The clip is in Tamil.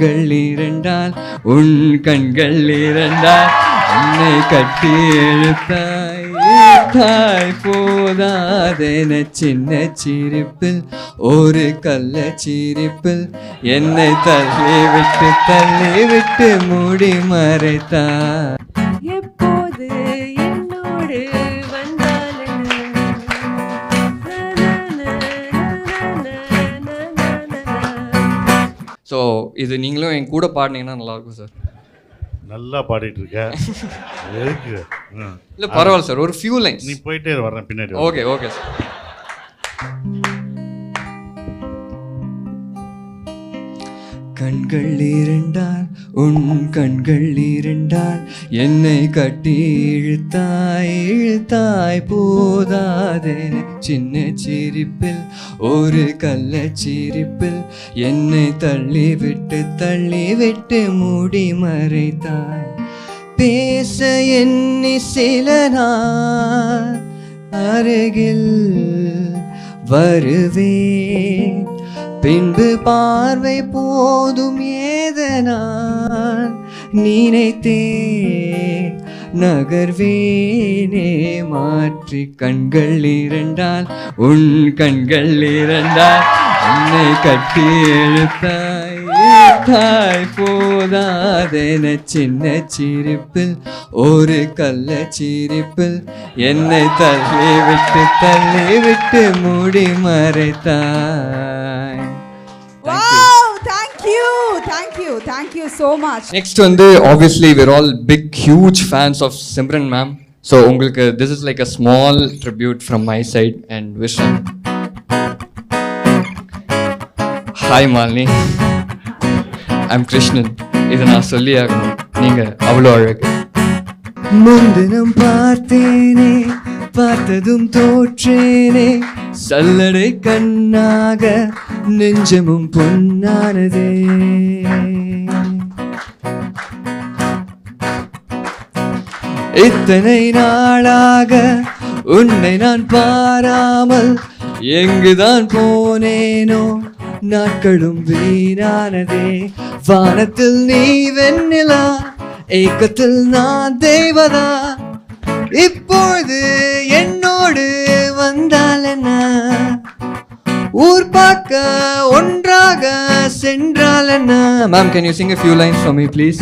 கண்கள் இரண்டால் உன் கண்கள் இரண்டால் என்னை கட்டி இழுத்தாய் தாய் போதாதென சின்ன சிரிப்பில் ஒரு கள்ள சிரிப்பில் என்னை தள்ளி விட்டு மூடி மறைத்தாய். எப்போது என்னோடு ஸோ இது நீங்களும் என் கூட பாடினீங்கன்னா நல்லாயிருக்கும் சார். நல்லா பாடிட்டு இருக்க. எதுக்கு? இல்லை பரவாயில்ல சார், ஒரு ஃபியூ லைன்ஸ். நீ போயிட்டே வர்றேன் பின்னாடி. Okay okay sir. கண்கள் இரண்டால் உன் கண்கள் இரண்டால் என்னை கட்டி இழுத்தாய் போதாதென சின்ன சிரிப்பில் ஒரு கள்ள சிரிப்பில் என்னை தள்ளிவிட்டு மூடி மறைத்தாய். பேச எண்ணி சில நாள் அருகில் வருவேன், பின்பு பார்வை போதும் ஏதனால் நினைத்தே நகர்வேனே மாற்றி. கண்கள் இரண்டால் உன் கண்கள் இரண்டால் என்னை கட்டி இழுத்தாய் போதாதென சின்ன சிரிப்பில் ஒரு கள்ள சிரிப்பில் என்னை தள்ளிவிட்டு மூடி மறைத்தாய். Wow, thank you so much. Next வந்து obviously we're all big huge fans of Simran ma'am. So உங்களுக்கு this is like a small tribute from my side and Vishal. Hi Malini, I'm Krishnan. இதை நான் சொல்லி ஆகணும், நீங்க அவ்வளோ அழகு. முன்தினம் பார்த்தேனே பார்த்ததும் தோற்றேனே சல்லடை கண்ணாக நெஞ்சமும் பொன்னானதே. இத்தனை நாளாக உன்னை நான் பாராமல் எங்குதான் போனேனோ நாட்களும் வீணானதே. வானத்தில் நீ வெண்ணிலா, ஏக்கத்தில் நான் தேவதா, இப்பொழுது என்னோடு வந்தால் என்ன, ஊர் பார்க்க ஒன்றாக சென்றால் என்ன. Ma'am, can you sing a few lines for me please?